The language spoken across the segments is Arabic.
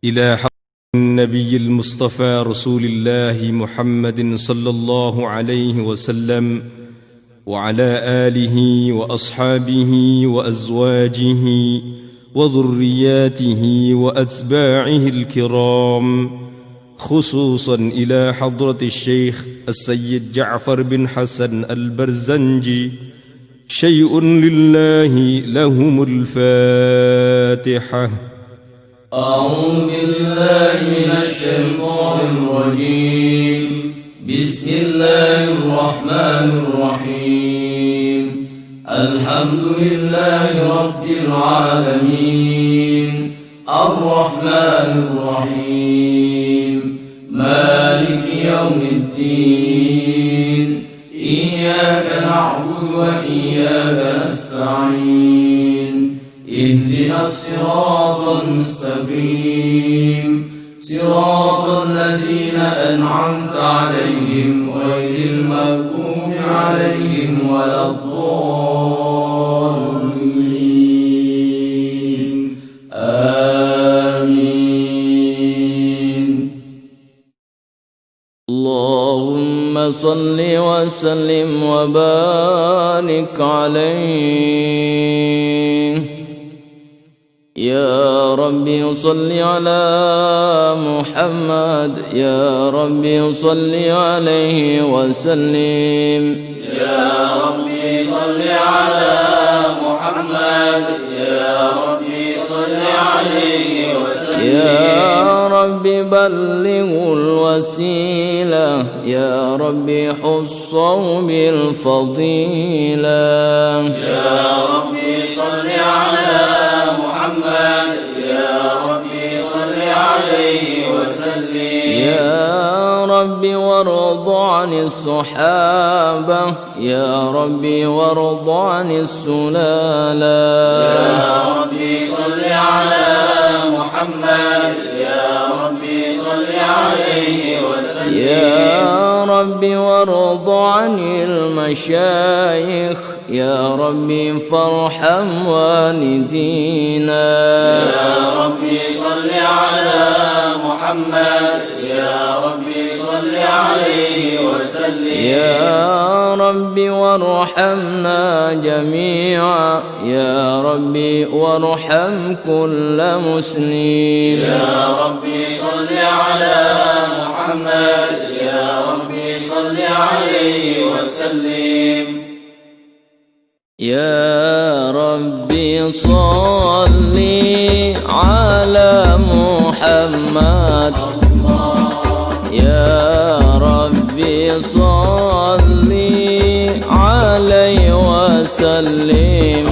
إلى حضرة النبي المصطفى رسول الله محمد صلى الله عليه وسلم وعلى آله وأصحابه وأزواجه وذرياته وأتباعه الكرام، خصوصا إلى حضرة الشيخ السيد جعفر بن حسن البرزنجي، شيء لله لهم الفاتحة. أعوذ بالله من الشيطان الرجيم. بسم الله الرحمن الرحيم. الحمد لله رب العالمين، الرحمن الرحيم، مالك يوم الدين. إياك نعبد وإياك نستعين. اهدنا الصراط المستقيم، صراط الذين أنعمت عليهم غير المغضوب عليهم ولا الضالين. آمين. اللهم صل وسلم وبارك عليه. يا ربي صل على محمد، يا ربي صل عليه وسلم. يا ربي صل على محمد، يا ربي صل عليه وسلم. يا ربي بلغ الوسيلة، يا ربي حصه بالفضيلة. يا ربي صل على محمد، يا ربي صل عليه وسلم. يا ربي وارض عن الصحابة، يا ربي وارض عن السلالة. يا ربي صل على محمد، يا ربي صل عليه وسلم. يا ربي وارض عن المشايخ، يا ربي فارحم والدينا. يا ربي صل على محمد، يا ربي صل عليه وسلم. يا ربي وارحمنا جميعا، يا ربي وارحم كل مسلم. يا ربي صل على محمد، يا ربي صل عليه وسلم. يا ربي صل على محمد، يا ربي صل عليه وسلم.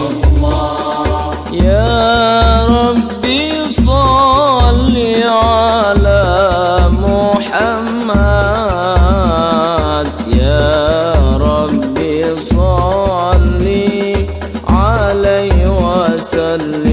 يا ربي صل على محمد، يا ربي صل عليه وسلم.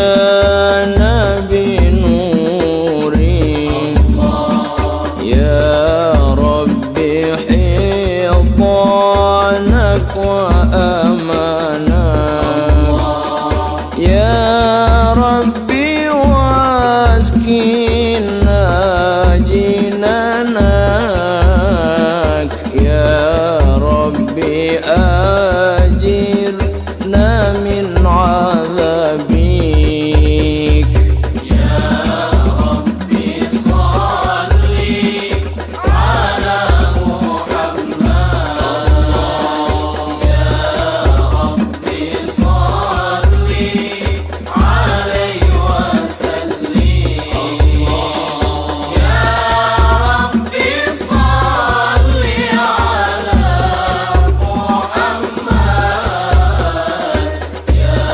تغشانا بنوري يا ربي حفظانك وأمانك يا ربي واسكنا جنانك يا ربي أجرنا من عذابك يا ربي صلي على محمد يا ربي صلي عليه وسلم يا ربي صلي على محمد يا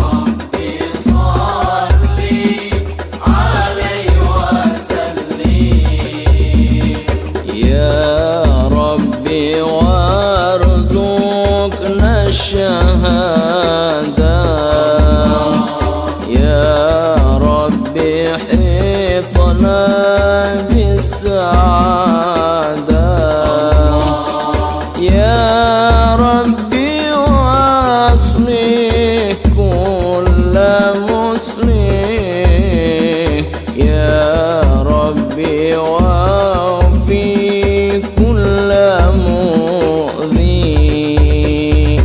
ربي صلي عليه وسلم يا ربي وارزقنا الشهادة يا ربي حفظنا بالسعادة يا ربي واصلح كل مسلم يا ربي وفي كل مؤذي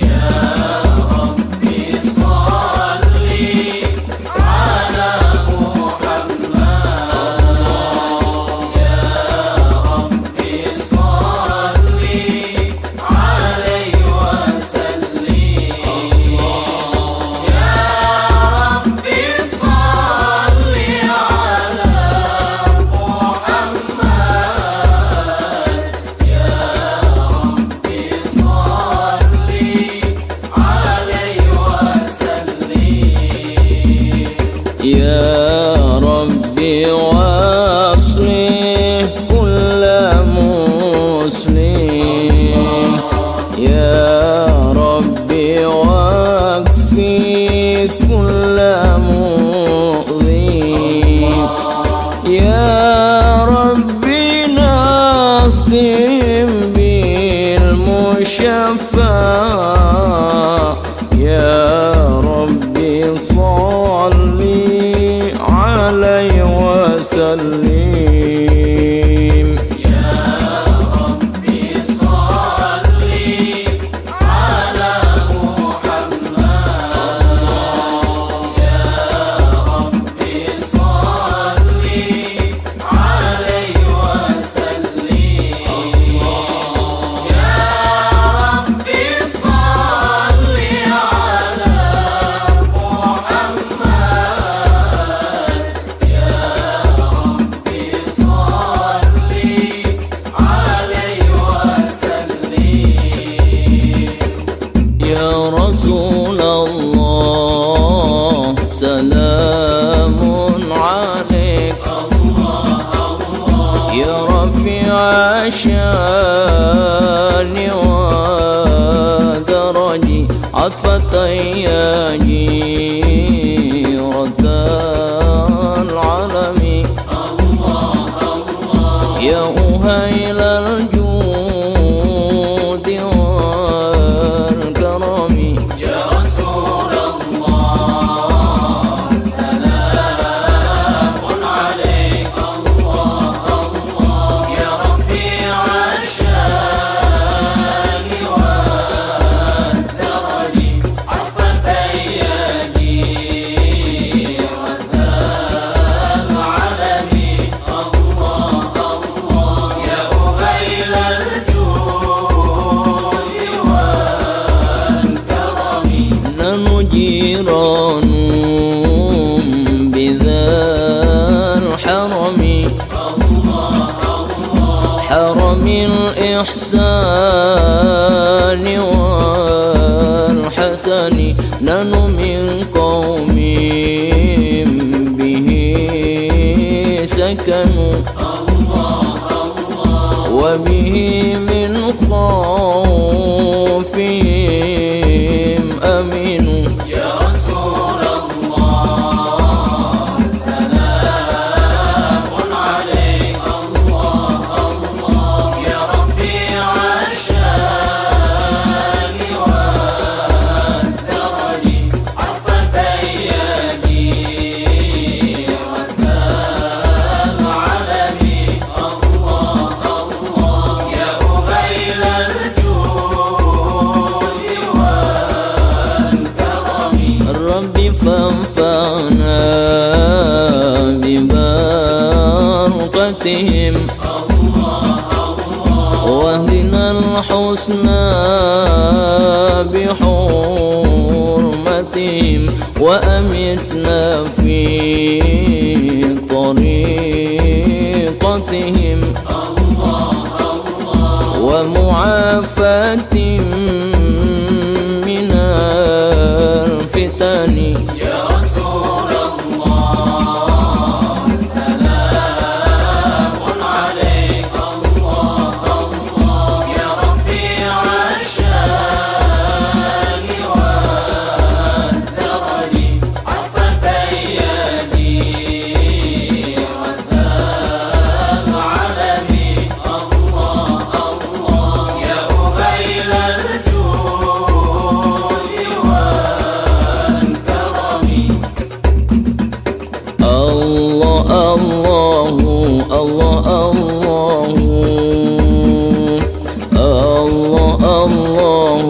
يا ربي صلي على محمد يا ربي صلي عليه وسلم يا ربي صلي على محمد يا ربي صلي عليه وسلم يا ربي واصلح كل مسلم يا ربي واكفي كل مؤذي يا ربي ناصم بالمشفى يا ربي صلي عليه وسلم يا ربي صلي على محمد يا ربي صلي عليه وسلم يا ربي صلي على محمد يا ربي صلي عليه وسلم يا رسول الله سلام عليك يا رفيع الشان ودرجي عطفة يا جيرة العالم يا أهيل الجود والكرم يا رسول الله سلام عليك يا رفيع الشان والدرج عطفة يا جيرة العلم يا أهيل الجود والكرم نحن جيران بذا الحرم حرم الإحسان والحسن نحن من قوم به سكنوا وبه من خوفهم أمنوا يا فانفعنا ببركتهم واهدنا الحسنى بحرمتهم وأمتنا في طريقتهم ومعافاة من الفتن يا رسول الله سلام عليك الله الله يا رفيع الشان والدرج عفت أيدي حتى العلم الله الله يا أهيل الجود والكرم الله الله الله الله الله الله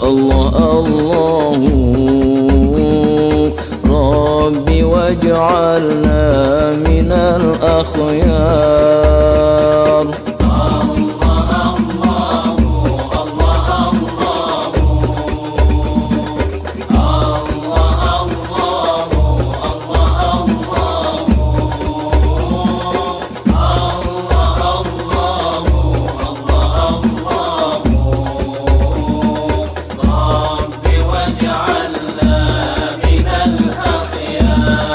الله الله ربي واجعلنا من الأخيار ربي واجعلنا من الأخيار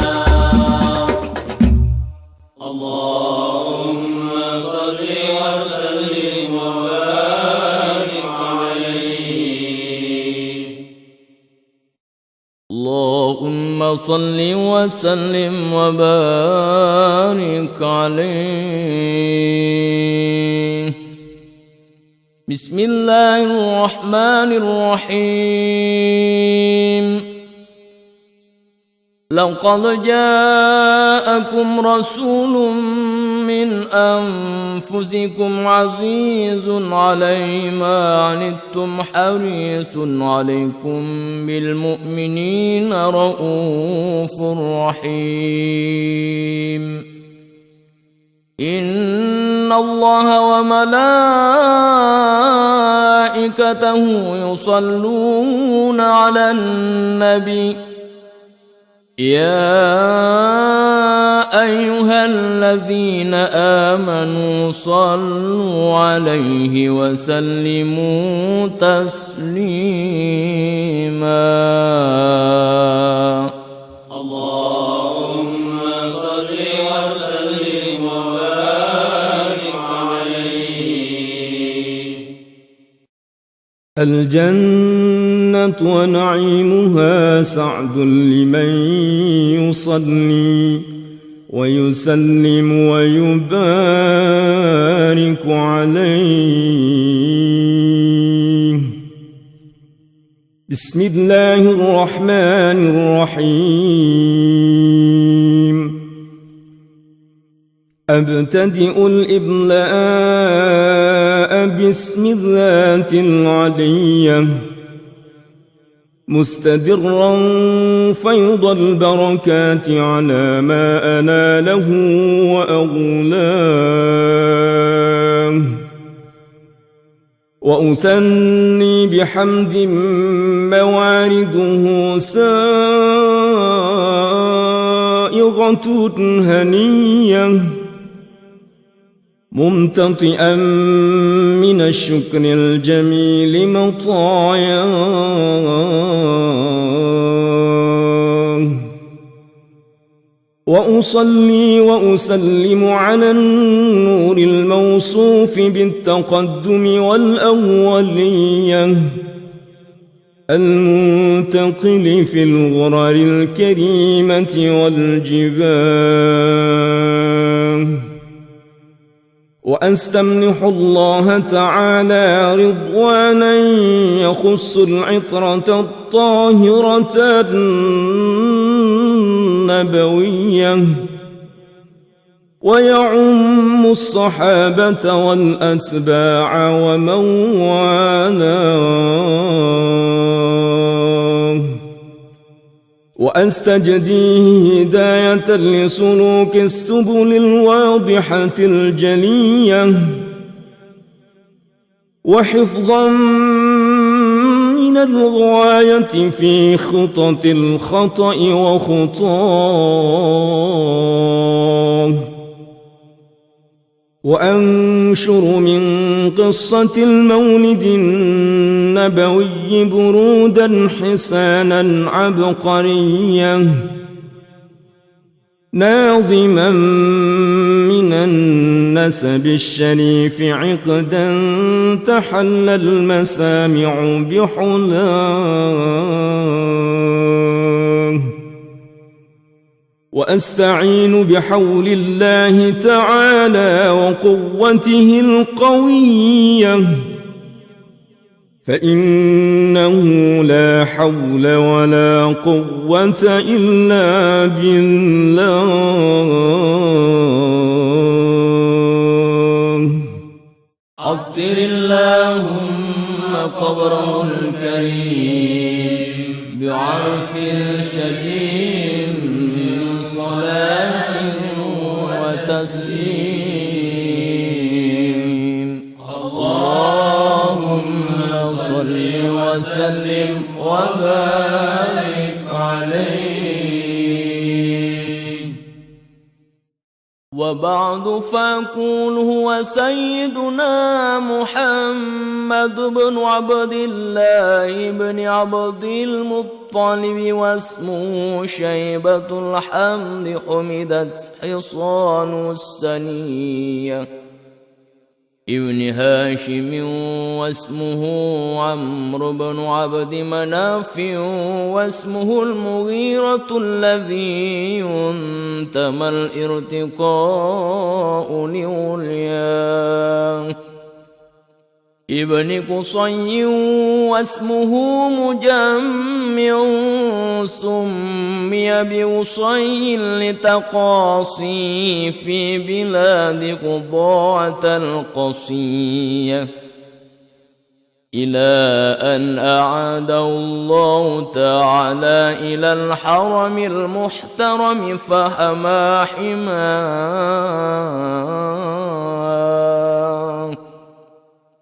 اللهم صل وسلم وبارك عليه اللهم صل وسلم وبارك عليه. بسم الله الرحمن الرحيم. لقد جاءكم رسول من أنفسكم عزيز عليه ما عنتم حريص عليكم بالمؤمنين رؤوف رحيم. إن الله وملائكته يصلون على النبي يا أيها الذين آمنوا صلوا عليه وسلموا تسليما. اللهم صل وسلم وبارك عليه. الجنة ونعيمها سعد لمن يصلي ويسلم ويبارك عليه. بسم الله الرحمن الرحيم. أبتدئ الإبلاء باسم الذات العلية مستدرا فيض البركات على ما أناله وأغلاه. وأثني بحمد موارده سائغة هنية ممتطئا من الشكر الجميل مطاياه. وأصلي وأسلم على النور الموصوف بالتقدم والأولية المنتقل في الغرر الكريمة والجباه. وأستمنح الله تعالى رضوانا يخص العطرة الطاهرة النبوية ويعم الصحابة والأتباع ومن والاه، وأستجديه هداية لسلوك السبل الواضحة الجلية، وحفظا من الغواية في خطط الخطأ وخطاه، وأنشر من قصة المولد النبوي برودا حسانا عبقريا، ناظما من النسب الشريف عقدا تحلى المسامع بحلاه، وأستعين بحول الله تعالى وقوته القوية، فإنه لا حول ولا قوة إلا بالله. عطر اللهم قبره الكريم بعرف شجين من صلاة وتسليم. اللهم صل وسلم وبارك عليه. وبعد فأقول هو سيدنا محمد بن عبد الله بن عبد المطلب، واسمه شيبة الحمد، حمدت حصان السنية، ابن هاشم، واسمه عمرو بن عبد مناف، واسمه المغيرة الذي ينتمى الارتقاء لعلياه، ابن قصي، واسمه مجمع، سمي بقصي لتقاصي في بلاد قضاعة القصية، إلى أن أعاده الله تعالى إلى الحرم المحترم فحما حماه،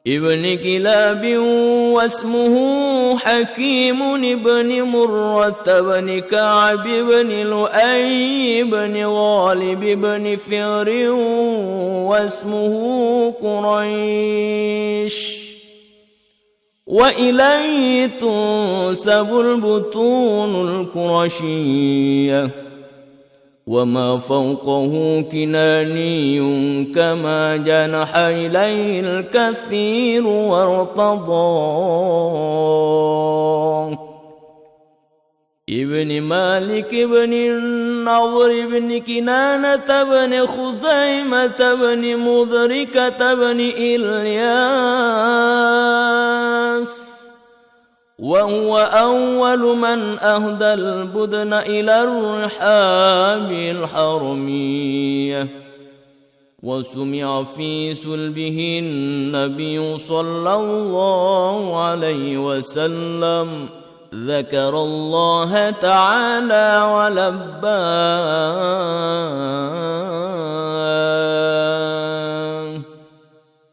ابن كلاب، واسمه حكيم بن مرة بن كعب بن لؤي بن غالب بن فهر، واسمه قريش، وإليه تنسب البطون القرشية، وما فوقه كناني كما جنح إليه الكثير وارتضاه، ابن مالك بن النضر بن كنانة بن خزيمة بن مدركة بن إلياس، وهو أول من أهدى البدن إلى الرحاب الحرمية، وسمع في سلبه النبي صلى الله عليه وسلم ذكر الله تعالى ولباه،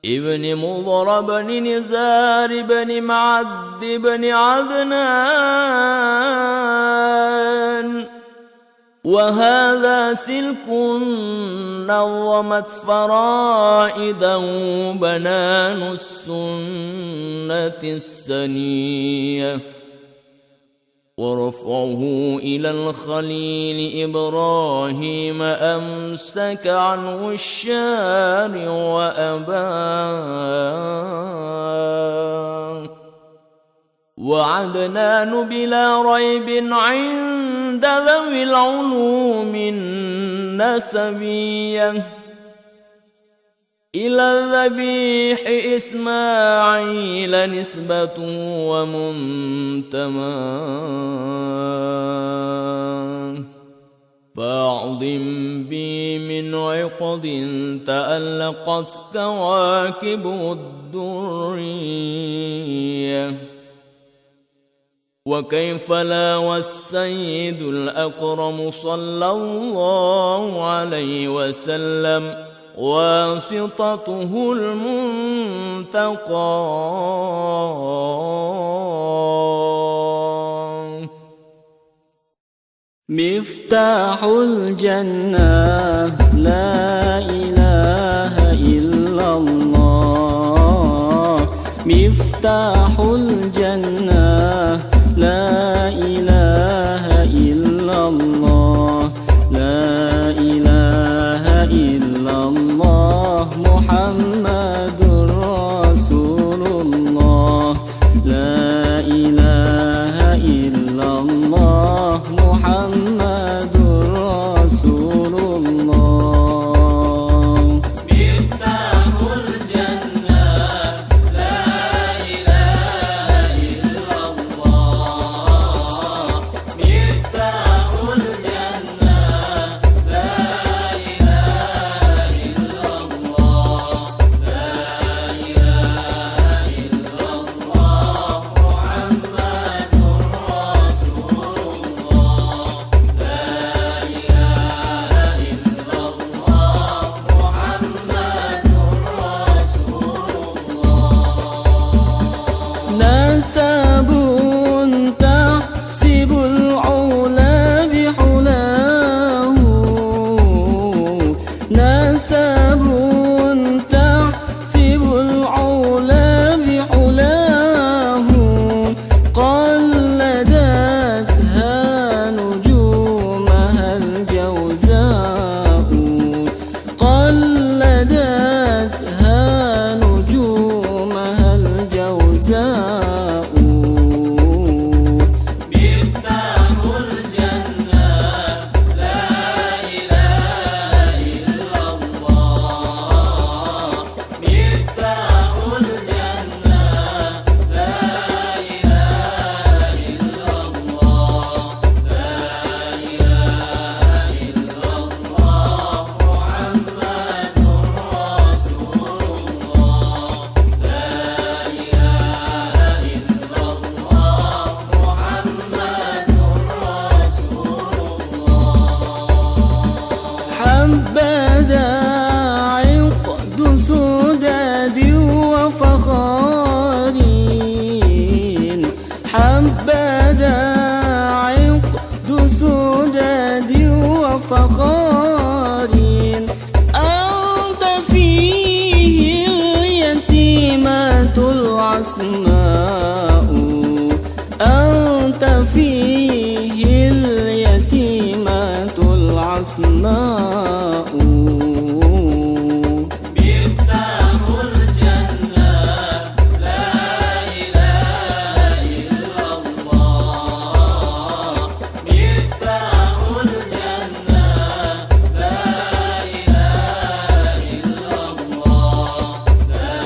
ابن مضر بن نزار بن معد بن عدنان، وهذا سلك نظمت فرائده بنان السنة السنية، ورفعه إلى الخليل إبراهيم أمسك عنه الشارع وأباه، وعدنان بلا ريب عند ذوي العلوم النسبية، إلى الذبيح إسماعيل نسبة ومنتمى، فاعظم بي من عقد تألقت كواكب الدرية. وكيف لا والسيد الأكرم صلى الله عليه وسلم واسطته المنتقى مفتاح الجنة لا إله إلا الله. مفتاح الجنة لا إله إلا الله. لا إله إلا الله محمد رسول الله. لا إله إلا الله محمد رسول الله. مفتاح الجنة لا إله إلا الله. مفتاح الجنة لا إله إلا الله. لا إله إلا الله محمد رسول الله. لا إله إلا الله محمد رسول الله. نسب تحسب العلا بحلاه. نسب تحسب العلا بحلاه. قلدتها نجومها الجوزاء. قلدتها نجومها الجوزاء. مفتاح الجنة لا إله إلا الله. مفتاح الجنة لا إله إلا الله. لا إله إلا الله محمد رسول الله. لا إله إلا الله محمد رسول الله. حبذا عقد سداد وفخار. حبذا عقد سداد وفخار. أنت فيه اليتيمة العصماء. أنت فيه اليتيمة العصماء. مفتاح الجنة لا إله إلا الله. مفتاح الجنة لا إله إلا الله. لا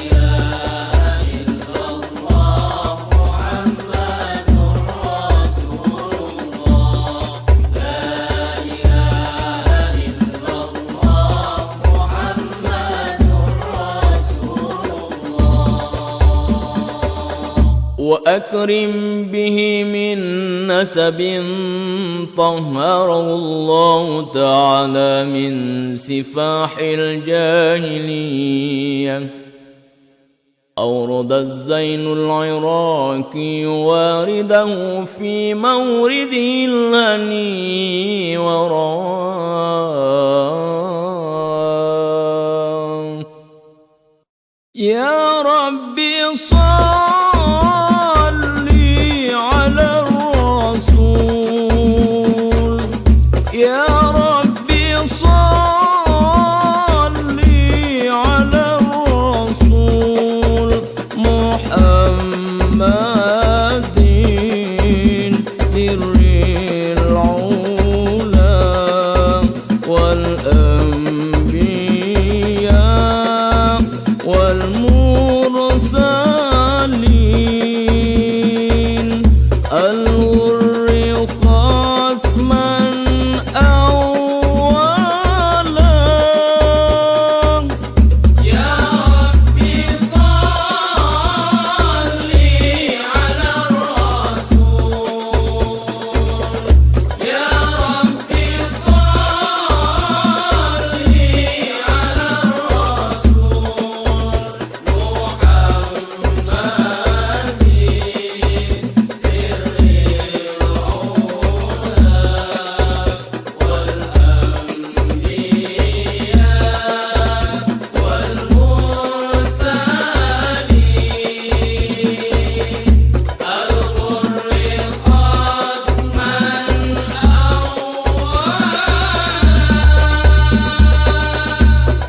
إله إلا الله محمد رسول الله. لا إله إلا الله محمد رسول الله. وأكرم به من نسب طهره الله تعالى من سفاح الجاهلية. أورد الزين العراقي وارده في مورده الهني وراه. يا ربي صل على الرسول. يا ربي صل على الرسول محمد سر العلا والأنبياء والمرسلين.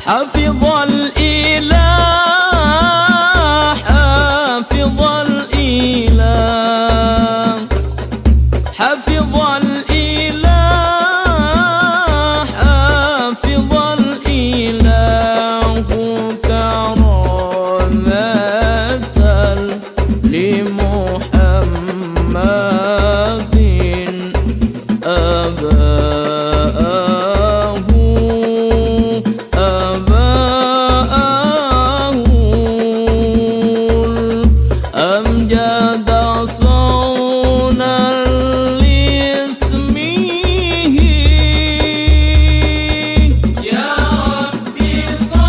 حفظ الإله حافظ الإله حفظ الإله حافظ الإله كرامة لمحمد أباه أمجد صونا لاسمه يا ربي صل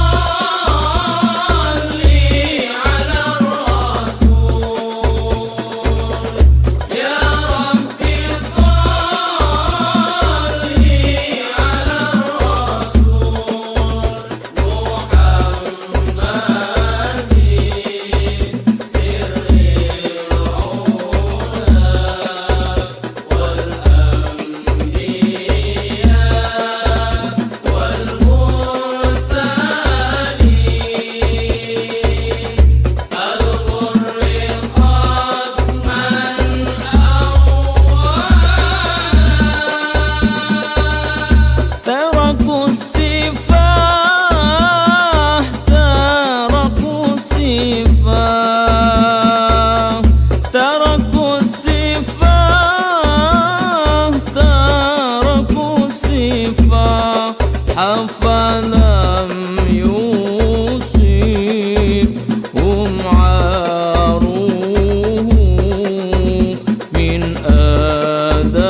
على الرسول يا ربي صل على الرسول محمد سر تركوا السفاه تركوا السفاه تركوا السفاه تركوا السفاه حفلم يوصيهم عاروه من آدم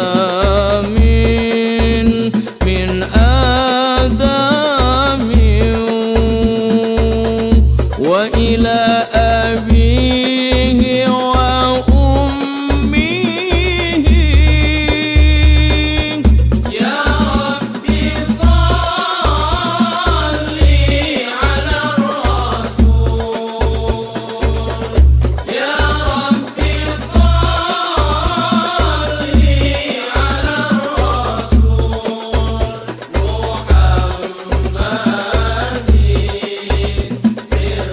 وإلى أبيه وأمه يا ربي صل على الرسول يا ربي صل على الرسول محمد سر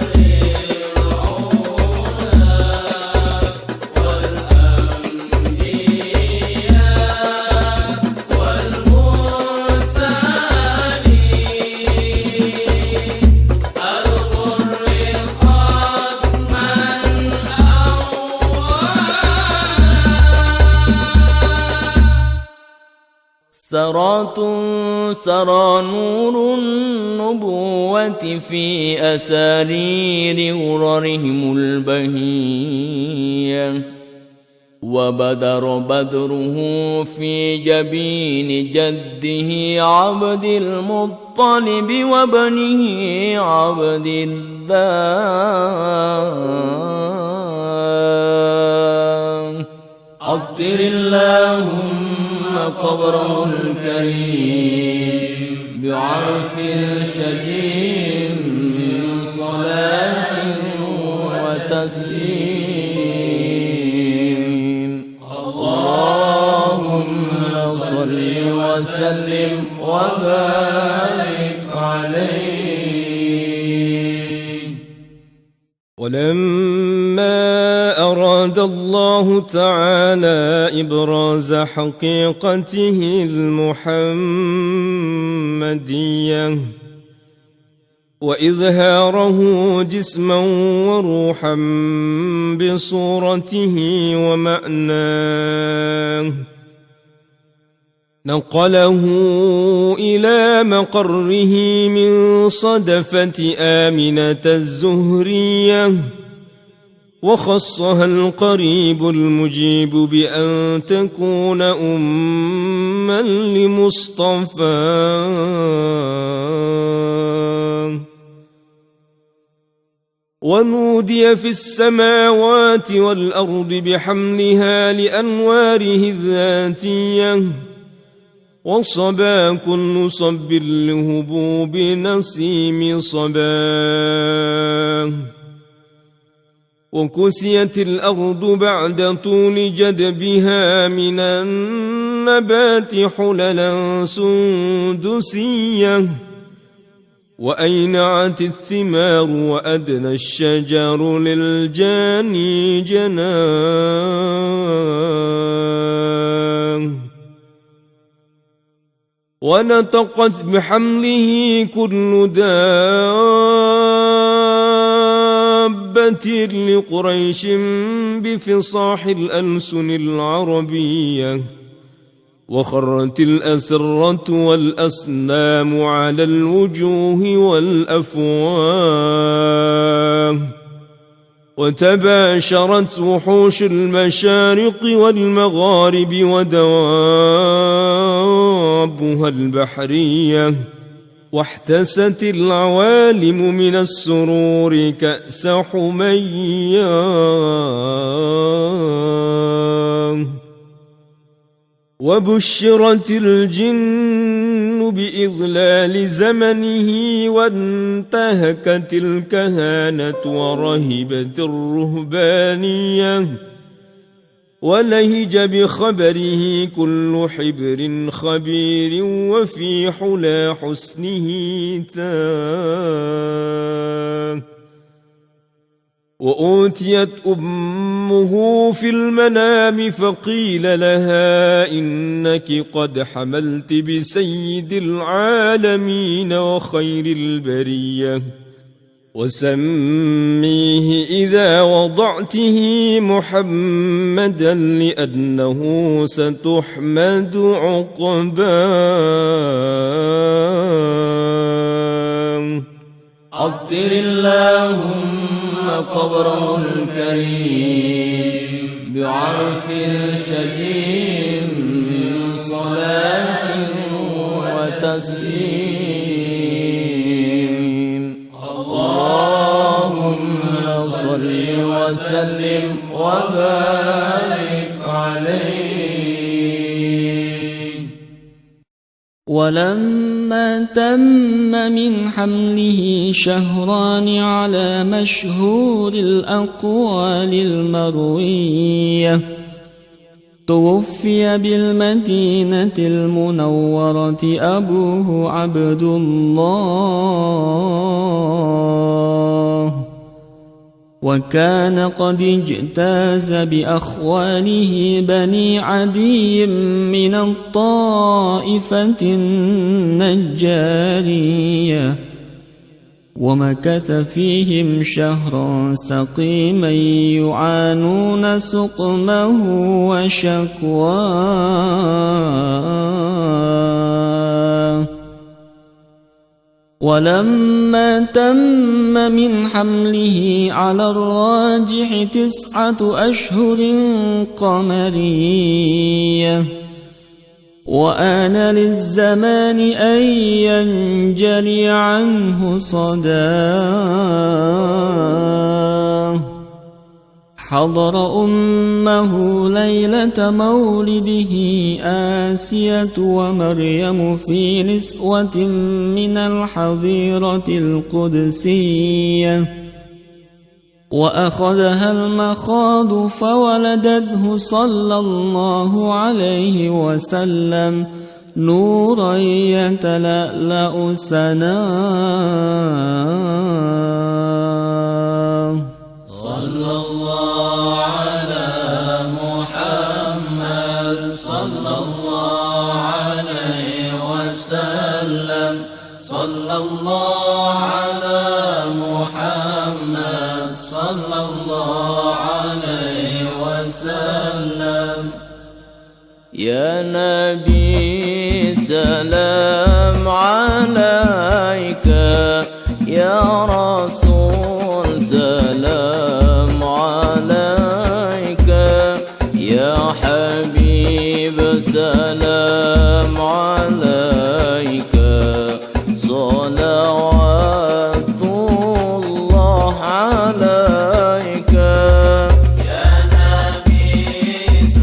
سرات سرى نور النبوة في أسارير غررهم البهية وبدر بدره في جبين جده عبد المطلب وابنه عبد الله عطر اللهم قبره الكريم بعرف شجيم من صلاة وتسليم اللهم صل وسلم وبارك عليه. ولما أراد الله تعالى إبراز حقيقته المحمدية وإظهاره جسما وروحا بصورته ومعناه نقله إلى مقره من صدفة آمنة الزهرية وخصها القريب المجيب بأن تكون أما لمصطفى ونودي في السماوات والأرض بحملها لأنواره الذاتية وصبا كل صب لهبوب نسيم صباه وكسيت الأرض بعد طول جدبها من النبات حللا سندسية وأينعت الثمار وأدنى الشجر للجاني جناه ونطقت بحمله كل دابة لقريش بفصاح الألسن العربية وخرت الأسرة والأصنام على الوجوه والأفواه وتباشرت وحوش المشارق والمغارب ودوابها البحرية واحتست العوالم من السرور كأس حمياه وبشرت الجن بإضلال زمنه وانتهكت الكهانة ورهبت الرهبانية ولهج بخبره كل حبر خبير وفي حلا حسنه تاه وأوتيت أمه في المنام فقيل لها إنك قد حملت بسيد العالمين وخير البرية وسميه إذا وضعته محمدا لأنه ستحمد عقباه عطر اللهم قبره الكريم بعرف شجين من صلاة وتسليم اللهم صل وسلم وبارك عليه. ولما تم من حمله شهران على مشهور الأقوال المروية توفي بالمدينة المنورة أبوه عبد الله وكان قد اجتاز بأخوانه بني عدي من الطائفة النجارية ومكث فيهم شهرا سقيما يعانون سقمه وشكواه. ولما تم من حمله على الراجح 9 أشهر قمرية وآن للزمان أن ينجلي عنه صداه حضر أمه ليلة مولده آسية ومريم في نسوة من الحظيرة القدسية وأخذها المخاض فولدته صلى الله عليه وسلم نورا يتلألأ سناه. صلى الله على محمد صلى الله عليه وسلم صلى الله على محمد صلى الله عليه وسلم. يا نبي سلام عليك يا رسول سلام عليك يا حبيب سلام عليك صلوات الله عليك. يا نبي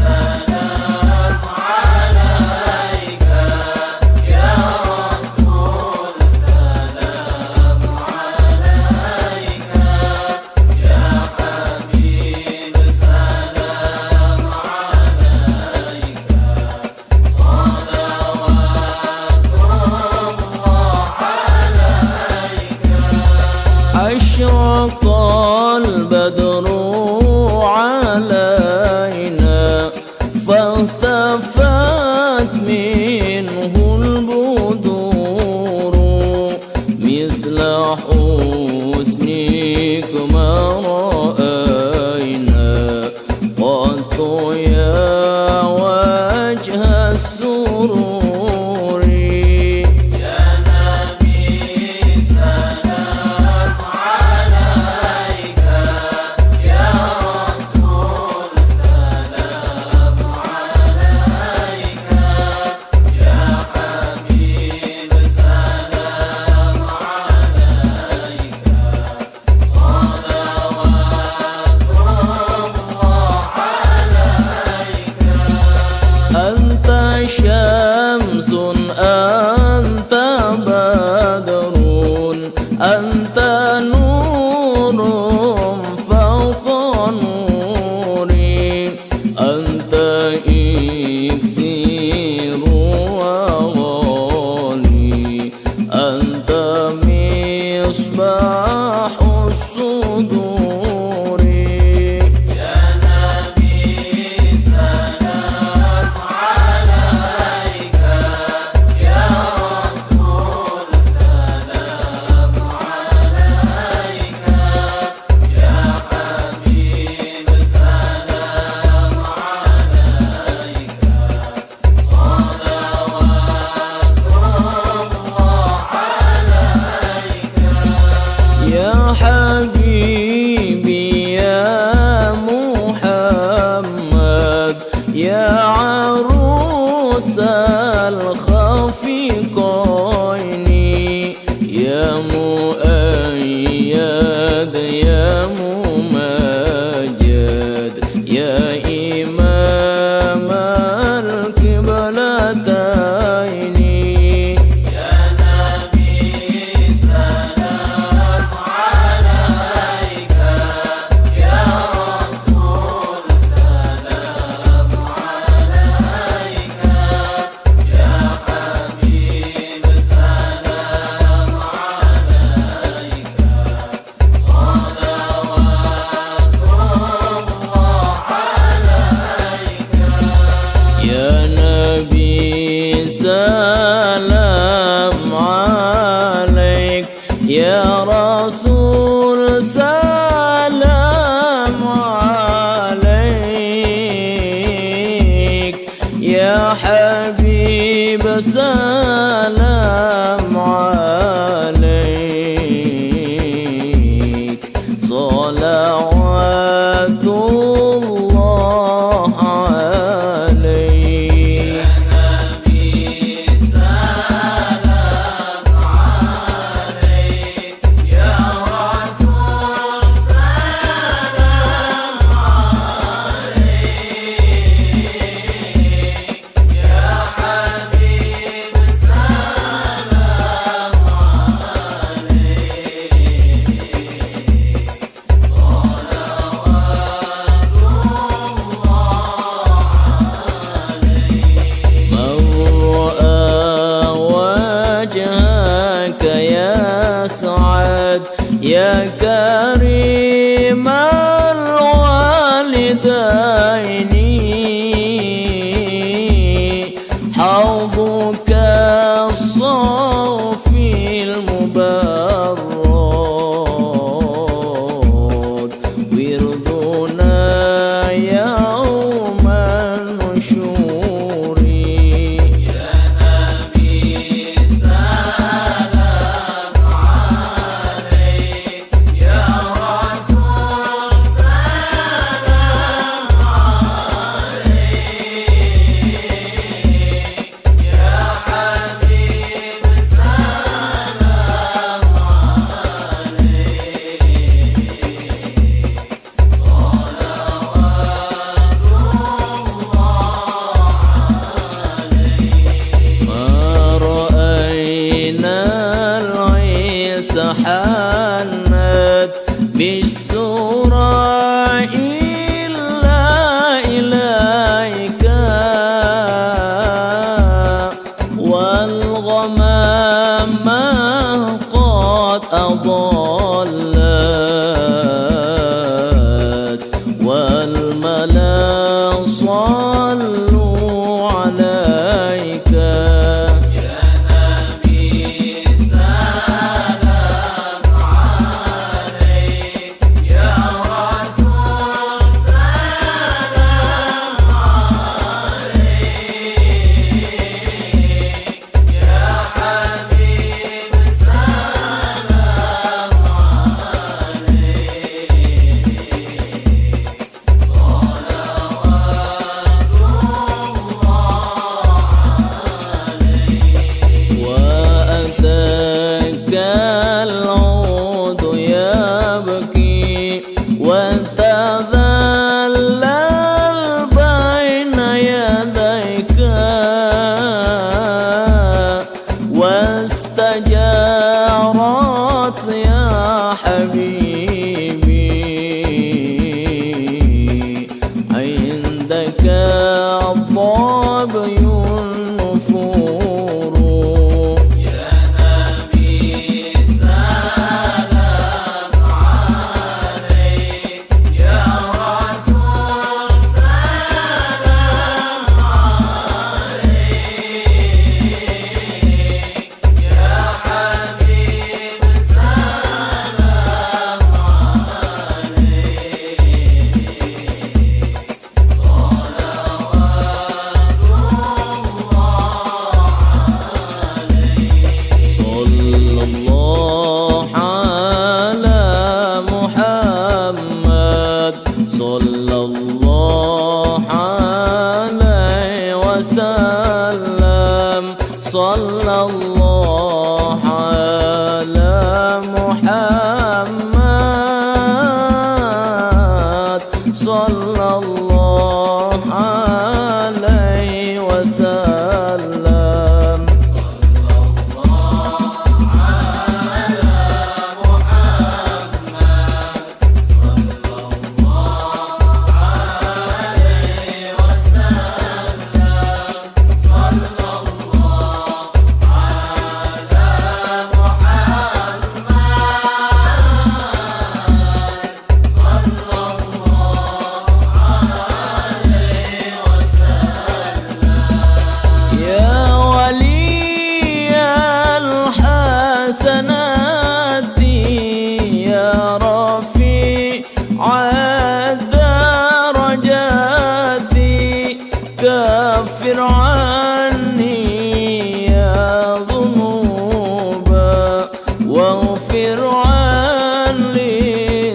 سلام عليك يا رسول سلام عليك أشرق البدر علينا فالتفت منه البدور مثل حسنك ما رأينا قط يا وجه السرور. يا نبي سلام عليك، يا رسول سلام عليك، يا حبيب سلام عليك، صلوات الله عليك. أنت شمس أنت بدر أنت نور فوق نوري أنت إكسير وغالي أنت مصباح الصدور. يا نبي سلام عليك، يا رسول سلام عليك، يا حبيب سلام عليك، صلوات الله عليك. يا حبيبي يا محمد يا عروس الخفيقين يا مؤيد يا ممجد يا إمام القبلتين. يا نبي سلام عليك، يا رسول سلام عليك، يا حبيب سلام عليك، صلوات الله عليك. يا نبي سلام عليك يا رسول سلام عليك يا حبيب سلام عليك صلوات الله عليك. نبي سلام عليك، يا رسول سلام عليك، يا حبيب سلام يا كريم الوالدين حوضك الصافي المبرد وردنا يوم النشور. يا نبي سلام عليك، يا رسول سلام عليك، يا حبيب سلام عليك، ما رأينا العيسى حنت بالسورة إلا إليك والغمام قد أضل حبيبي عندك الضبي النفور يا نبي سلام عليك يا رسول سلام عليك يا حبيب سلام صلى الله عليه وسلم صلى الله على محمد صلى الله عليه وسلم يا ولي الحسنات يا رفيع الدرجات كفر عني يا ذنوبا واغفر عني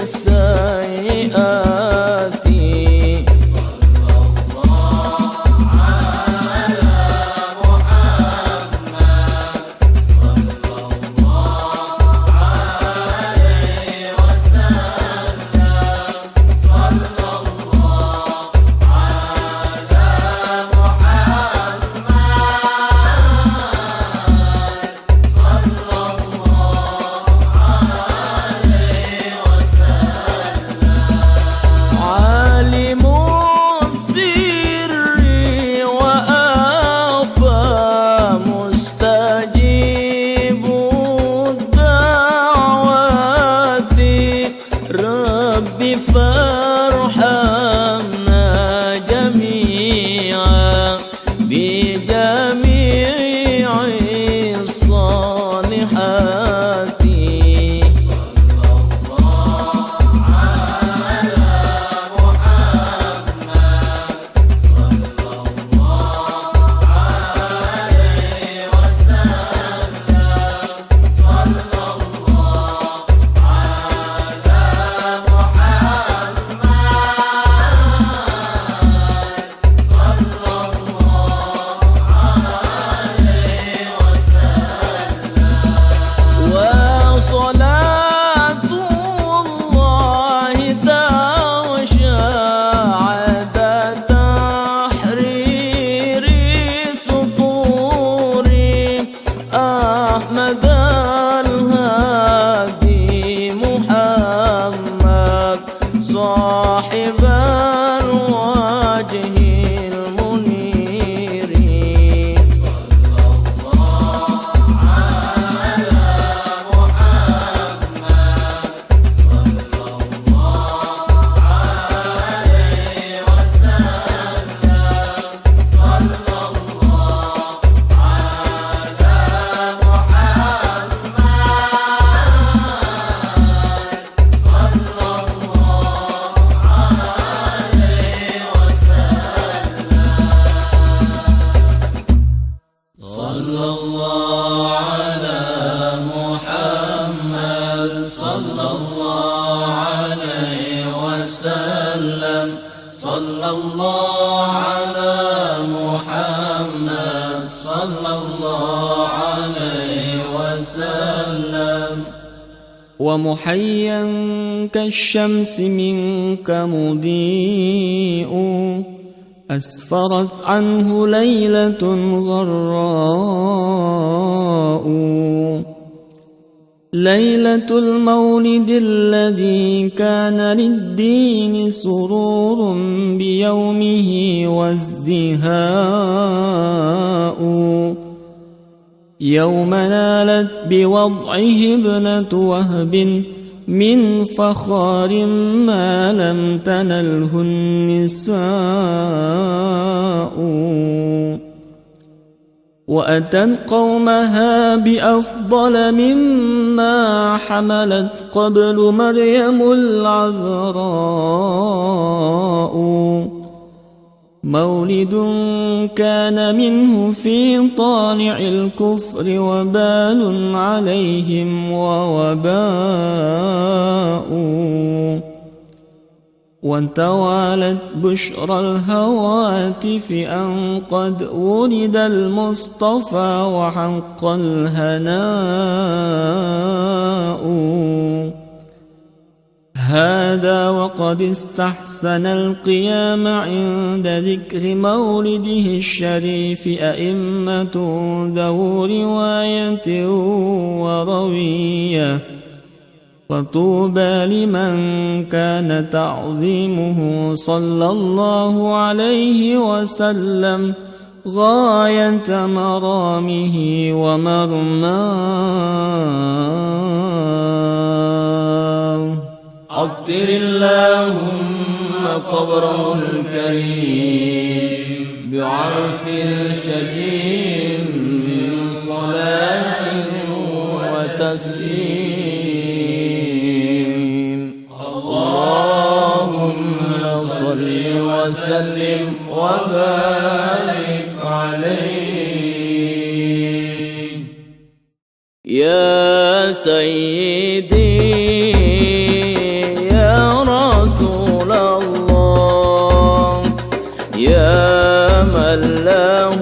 السيئات عالم السر وأخفى مستجيب الدعوات ربي فارحمنا جميعا بجميع الصالحات وصلاة الله تغشى عدد تحرير سطوري أحمد الهادي محمد صاحب الوجه المنير صلى الله على محمد صلى الله عليه وسلم صلى الله على محمد صلى الله عليه وسلم ومحيا كالشمس منك مضيء أسفرت عنه ليلة غراء ليلة المولد الذي كان للدين سرور بيومه وازدهاء، يوم نالت بوضعه ابنة وهب من فخار ما لم تنله النساء، وأتت قومها بأفضل مما حملت قبل مريم العذراء، مولد كان منه في طالع الكفر وبال عليهم ووباء، وتوالت بشرى الهواتف أن قد ولد المصطفى وحق الهناء، هذا وقد استحسن القيام عند ذكر مولده الشريف أئمة ذو رواية وروية، وطوبى لمن كان تعظيمه صلى الله عليه وسلم غاية مرامه ومرماه. عطر اللهم قبره الكريم بعرف شجين من صلاة وتسليم. اللهم صل وسلم وبارك عليه. يا سيدي يا من له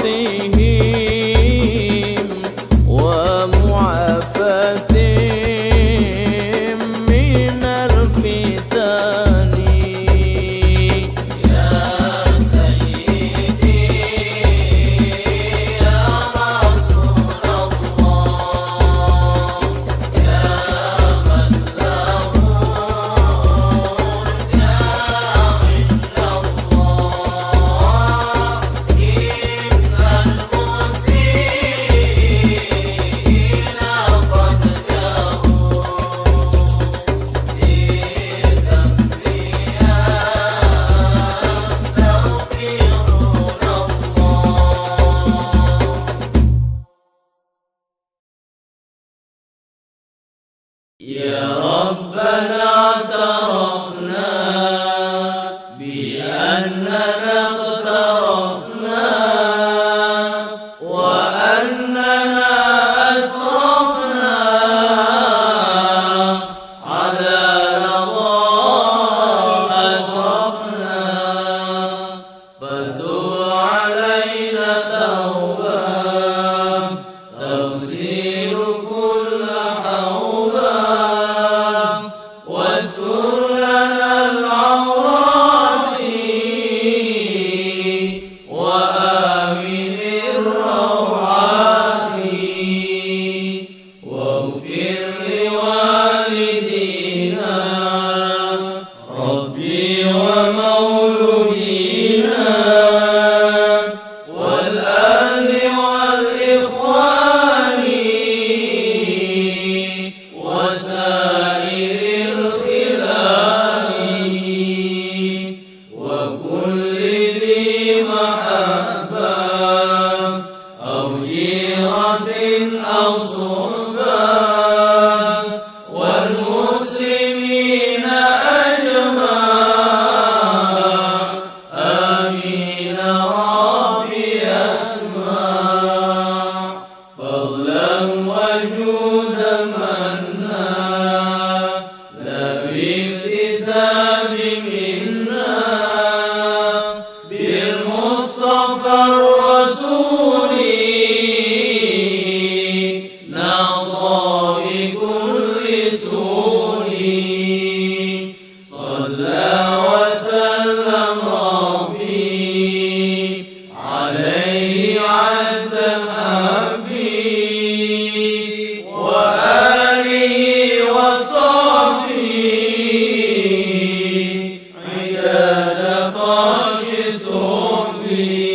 عصمتهم ومعافاتهم من الفتن. يا سيدي يا رسول الله يا من له الجاه يا ربنا اعترفنا بأننا اقترفنا وأننا أسرفنا على نظام أسرفنا فتب علينا توبة تغسل كل حوبة واستر لنا العورات وآمن الروعات واغفر لوالدينا ربي ومولودينا والأهل والإخوان وسائر الخلان وكل ذي محبة أو جيرة أو صحبة والمسلمين أجمع آمين ربي أسمع فضلا وجودا منا لا باكتساب منا بالمصطفى الرسول نرضى بكل سور صلى وسلم ربي عليه عد الحبيب وآله وصحبه عداد طاش صحبي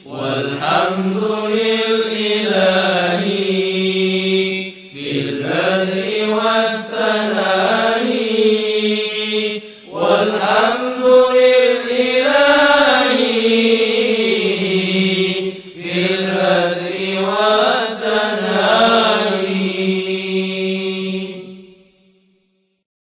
والحمد للإله في البدء والتناهي والحمد للإله